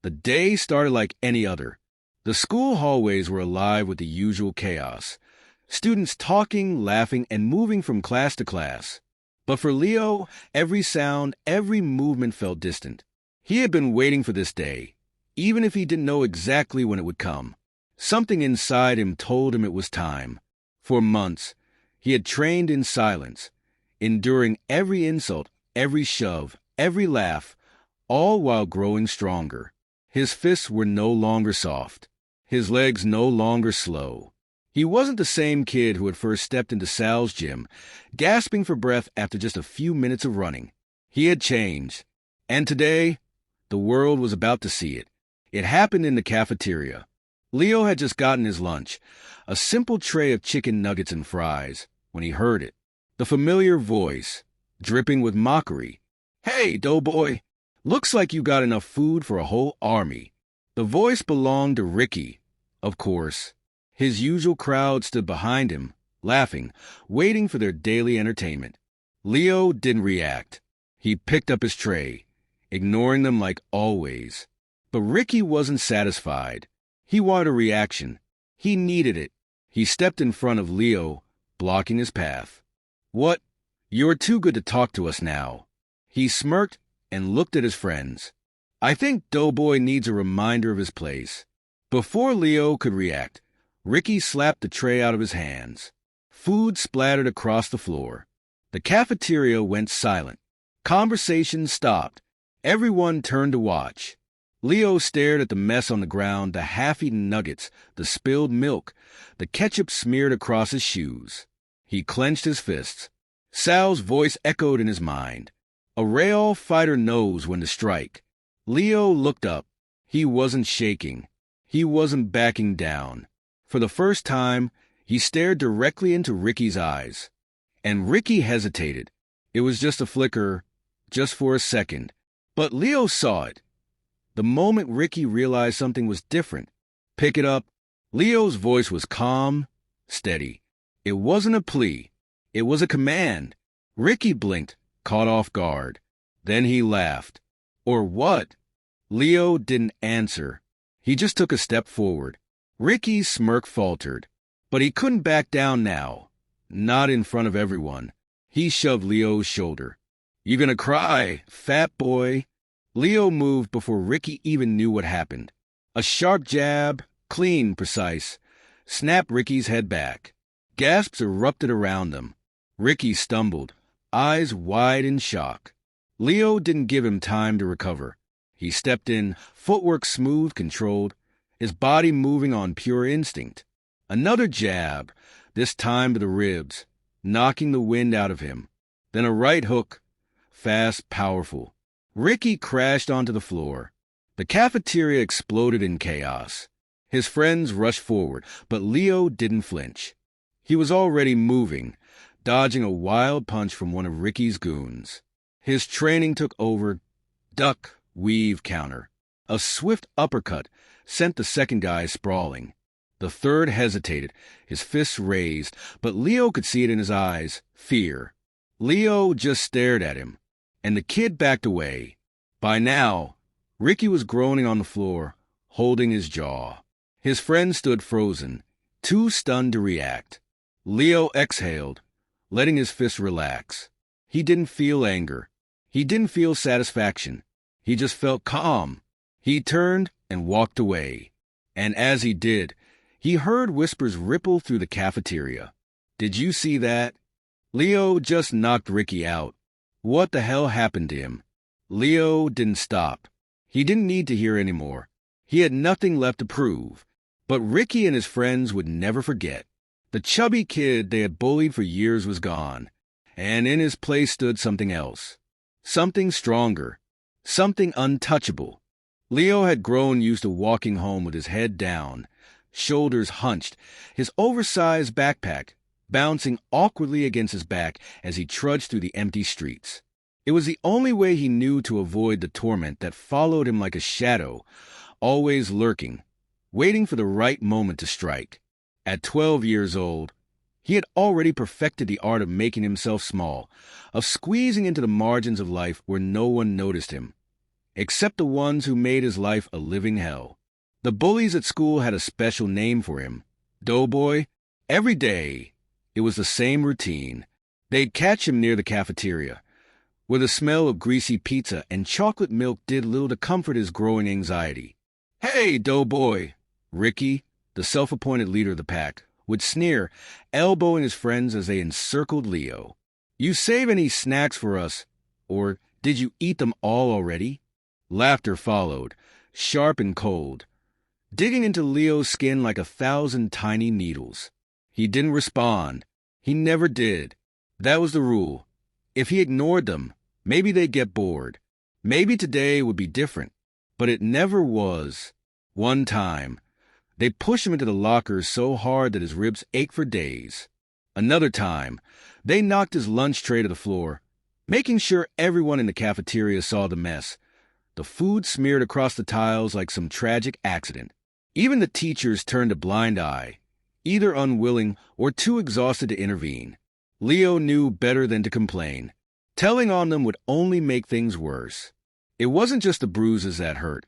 The day started like any other. The school hallways were alive with the usual chaos. Students talking, laughing, and moving from class to class. But for Leo, every sound, every movement felt distant. He had been waiting for this day, even if he didn't know exactly when it would come. Something inside him told him it was time. For months, he had trained in silence, enduring every insult, every shove, every laugh, all while growing stronger. His fists were no longer soft, his legs no longer slow. He wasn't the same kid who had first stepped into Sal's gym, gasping for breath after just a few minutes of running. He had changed, and today, the world was about to see it. It happened in the cafeteria. Leo had just gotten his lunch, a simple tray of chicken nuggets and fries, when he heard it. The familiar voice, dripping with mockery. "Hey, doughboy, looks like you got enough food for a whole army." The voice belonged to Ricky, of course. His usual crowd stood behind him, laughing, waiting for their daily entertainment. Leo didn't react. He picked up his tray, ignoring them like always. But Ricky wasn't satisfied. He wanted a reaction. He needed it. He stepped in front of Leo, blocking his path. "What? You're too good to talk to us now." He smirked and looked at his friends. "I think Doughboy needs a reminder of his place." Before Leo could react, Ricky slapped the tray out of his hands. Food splattered across the floor. The cafeteria went silent. Conversation stopped. Everyone turned to watch. Leo stared at the mess on the ground, the half-eaten nuggets, the spilled milk, the ketchup smeared across his shoes. He clenched his fists. Sal's voice echoed in his mind. A Real fighter knows when to strike. Leo looked up. He wasn't shaking. He wasn't backing down. For the first time, he stared directly into Ricky's eyes. And Ricky hesitated. It was just a flicker, just for a second. But Leo saw it. The moment Ricky realized something was different. "Pick it up." Leo's voice was calm, steady. It wasn't a plea. It was a command. Ricky blinked, caught off guard. Then he laughed. "Or what?" Leo didn't answer. He just took a step forward. Ricky's smirk faltered. But he couldn't back down now. Not in front of everyone. He shoved Leo's shoulder. "You gonna cry, fat boy?" Leo moved before Ricky even knew what happened. A sharp jab, clean, precise, snapped Ricky's head back. Gasps erupted around them. Ricky stumbled, eyes wide in shock. Leo didn't give him time to recover. He stepped in, footwork smooth, controlled, his body moving on pure instinct. Another jab, this time to the ribs, knocking the wind out of him. Then a right hook, fast, powerful. Ricky crashed onto the floor. The cafeteria exploded in chaos. His friends rushed forward, but Leo didn't flinch. He was already moving, dodging a wild punch from one of Ricky's goons. His training took over. Duck, weave, counter. A swift uppercut sent the second guy sprawling. The third hesitated, his fists raised, but Leo could see it in his eyes, fear. Leo just stared at him, and the kid backed away. By now, Ricky was groaning on the floor, holding his jaw. His friends stood frozen, too stunned to react. Leo exhaled, letting his fists relax. He didn't feel anger. He didn't feel satisfaction. He just felt calm. He turned and walked away. And as he did, he heard whispers ripple through the cafeteria. "Did you see that?" Leo just knocked Ricky out. What the hell happened to him? Leo didn't stop. He didn't need to hear anymore. He had nothing left to prove. But Ricky and his friends would never forget. The chubby kid they had bullied for years was gone, and in his place stood something else. Something stronger. Something untouchable. Leo had grown used to walking home with his head down, shoulders hunched, his oversized backpack bouncing awkwardly against his back as he trudged through the empty streets. It was the only way he knew to avoid the torment that followed him like a shadow, always lurking, waiting for the right moment to strike. At 12 years old, he had already perfected the art of making himself small, of squeezing into the margins of life where no one noticed him. except the ones who made his life a living hell. The bullies at school had a special name for him, Doughboy. Every day, it was the same routine. They'd catch him near the cafeteria, where the smell of greasy pizza and chocolate milk did little to comfort his growing anxiety. "Hey, Doughboy!" Ricky, the self-appointed leader of the pack, would sneer, elbowing his friends as they encircled Leo. "You save any snacks for us, or did you eat them all already?" Laughter followed, sharp and cold, digging into Leo's skin like 1,000 tiny needles. He didn't respond. He never did. That was the rule. If he ignored them, maybe they'd get bored. Maybe today would be different. But it never was. One time, they pushed him into the lockers so hard that his ribs ached for days. Another time, they knocked his lunch tray to the floor, making sure everyone in the cafeteria saw the mess. The food smeared across the tiles like some tragic accident. Even the teachers turned a blind eye, either unwilling or too exhausted to intervene. Leo knew better than to complain. Telling on them would only make things worse. It wasn't just the bruises that hurt.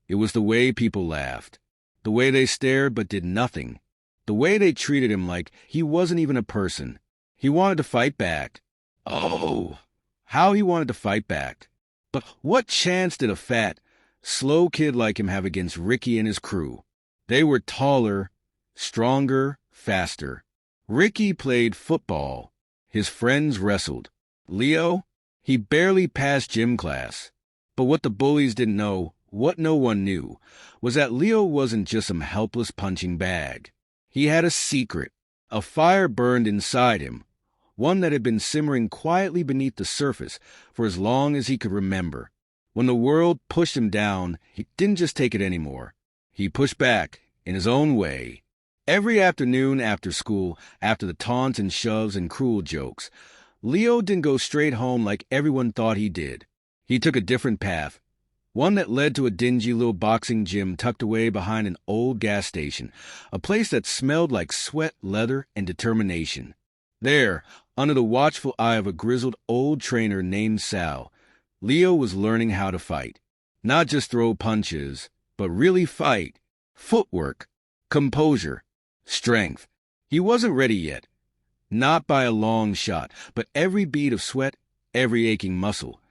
It was the way people laughed, the way they stared but did nothing, the way they treated him like he wasn't even a person. He wanted to fight back. Oh, how he wanted to fight back. But what chance did a fat, slow kid like him have against Ricky and his crew? They were taller, stronger, faster. Ricky played football. His friends wrestled. Leo, he barely passed gym class. But what the bullies didn't know, what no one knew, was that Leo wasn't just some helpless punching bag. He had a secret. A fire burned inside him, one that had been simmering quietly beneath the surface for as long as he could remember. When the world pushed him down, he didn't just take it anymore. He pushed back, in his own way. Every afternoon after school, after the taunts and shoves and cruel jokes, Leo didn't go straight home like everyone thought he did. He took a different path, one that led to a dingy little boxing gym tucked away behind an old gas station, a place that smelled like sweat, leather, and determination. There, under the watchful eye of a grizzled old trainer named Sal, Leo was learning how to fight. Not just throw punches, but really fight. Footwork, composure, strength. He wasn't ready yet. Not by a long shot, but every bead of sweat, every aching muscle.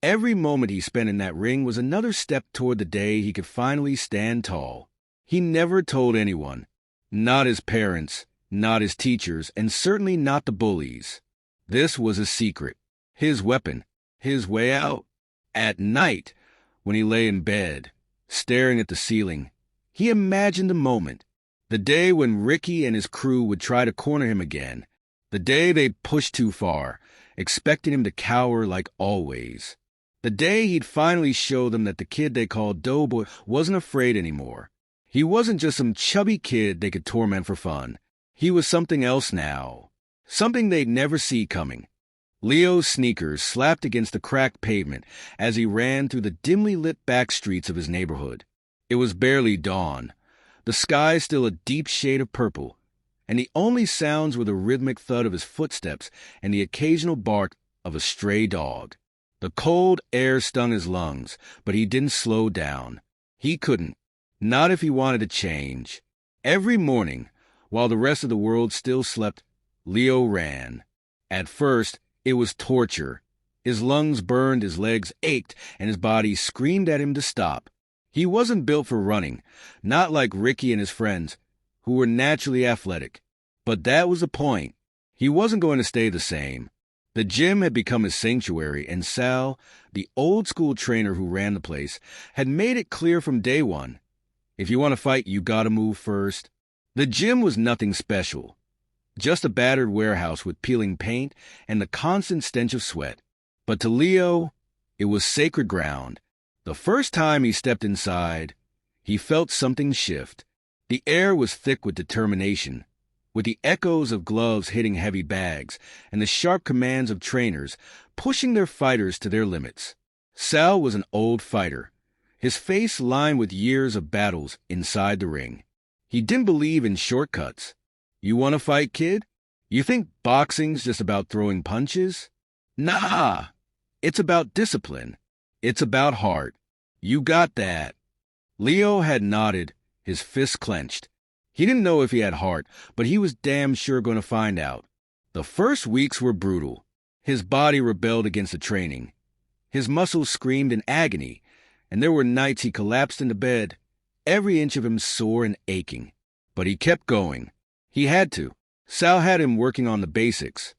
Every moment he spent in that ring was another step toward the day he could finally stand tall. He never told anyone. Not his parents, not his teachers, and certainly not the bullies. This was a secret. His weapon. His way out. At night, when he lay in bed, staring at the ceiling, he imagined the moment. The day when Ricky and his crew would try to corner him again. The day they pushed too far, expecting him to cower like always. The day he'd finally show them that the kid they called Doughboy wasn't afraid anymore. He wasn't just some chubby kid they could torment for fun. He was something else now. Something they'd never see coming. Leo's sneakers slapped against the cracked pavement as he ran through the dimly lit back streets of his neighborhood. It was barely dawn. The sky still a deep shade of purple, and the only sounds were the rhythmic thud of his footsteps and the occasional bark of a stray dog. The cold air stung his lungs, but he didn't slow down. He couldn't. Not if he wanted to change. Every morning, while the rest of the world still slept, Leo ran. At first, it was torture. His lungs burned, his legs ached, and his body screamed at him to stop. He wasn't built for running, not like Ricky and his friends, who were naturally athletic. But that was the point. He wasn't going to stay the same. The gym had become his sanctuary, and Sal, the old-school trainer who ran the place, had made it clear from day one. If you want to fight, you gotta move first. The gym was nothing special. Just a battered warehouse with peeling paint and the constant stench of sweat. But to Leo, it was sacred ground. The first time he stepped inside, he felt something shift. The air was thick with determination, with the echoes of gloves hitting heavy bags and the sharp commands of trainers pushing their fighters to their limits. Sal was an old fighter, his face lined with years of battles inside the ring. He didn't believe in shortcuts. You want to fight, kid? You think boxing's just about throwing punches? Nah, it's about discipline. It's about heart. You got that. Leo had nodded, his fists clenched. He didn't know if he had heart, but he was damn sure going to find out. The first weeks were brutal. His body rebelled against the training. His muscles screamed in agony, and there were nights he collapsed into bed, every inch of him sore and aching. But he kept going. He had to. Sal had him working on the basics.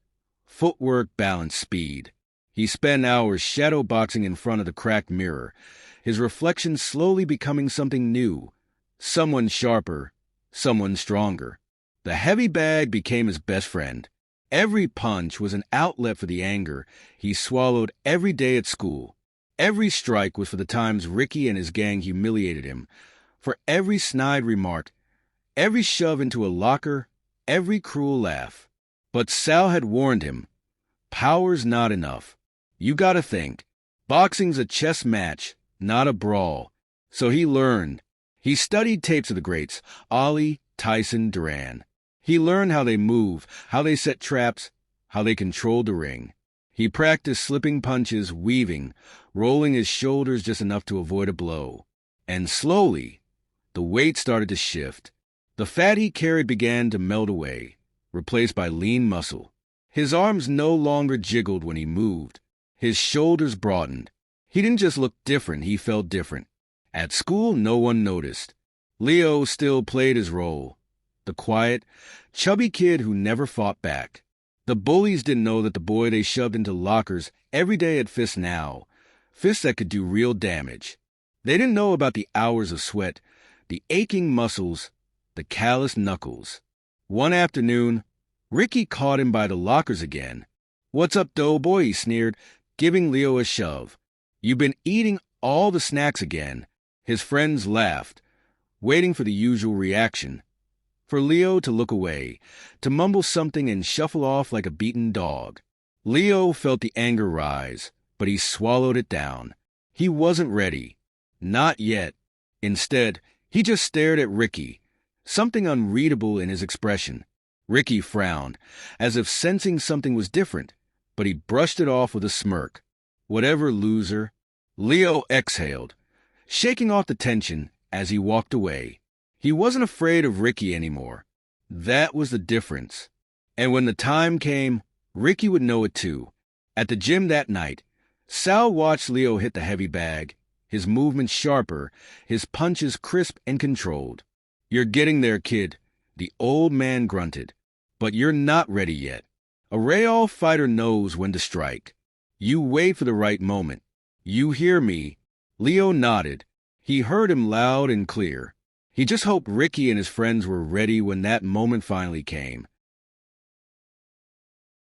Footwork, balance, speed. He spent hours shadow boxing in front of the cracked mirror, his reflection slowly becoming something new, someone sharper, someone stronger. The heavy bag became his best friend. Every punch was an outlet for the anger he swallowed every day at school. Every strike was for the times Ricky and his gang humiliated him, for every snide remark, every shove into a locker, every cruel laugh. But Sal had warned him, power's not enough. You gotta think. Boxing's a chess match, not a brawl. So he learned. He studied tapes of the greats, Ali, Tyson, Duran. He learned how they move, how they set traps, how they controlled the ring. He practiced slipping punches, weaving, rolling his shoulders just enough to avoid a blow. And slowly, the weight started to shift. The fat he carried began to melt away, replaced by lean muscle. His arms no longer jiggled when he moved. His shoulders broadened. He didn't just look different, he felt different. At school, no one noticed. Leo still played his role. The quiet, chubby kid who never fought back. The bullies didn't know that the boy they shoved into lockers every day had fists now, fists that could do real damage. They didn't know about the hours of sweat, the aching muscles, the calloused knuckles. One afternoon, Ricky caught him by the lockers again. "What's up, doughboy?" he sneered, giving Leo a shove. "You've been eating all the snacks again." His friends laughed, waiting for the usual reaction. For Leo to look away, to mumble something and shuffle off like a beaten dog. Leo felt the anger rise, but he swallowed it down. He wasn't ready. Not yet. Instead, he just stared at Ricky, something unreadable in his expression. Ricky frowned, as if sensing something was different, but he brushed it off with a smirk. Whatever, loser. Leo exhaled, shaking off the tension as he walked away. He wasn't afraid of Ricky anymore. That was the difference. And when the time came, Ricky would know it too. At the gym that night, Sal watched Leo hit the heavy bag, his movements sharper, his punches crisp and controlled. "You're getting there, kid," the old man grunted. "But you're not ready yet. A Real fighter knows when to strike. You wait for the right moment. You hear me?" Leo nodded. He heard him loud and clear. He just hoped Ricky and his friends were ready when that moment finally came.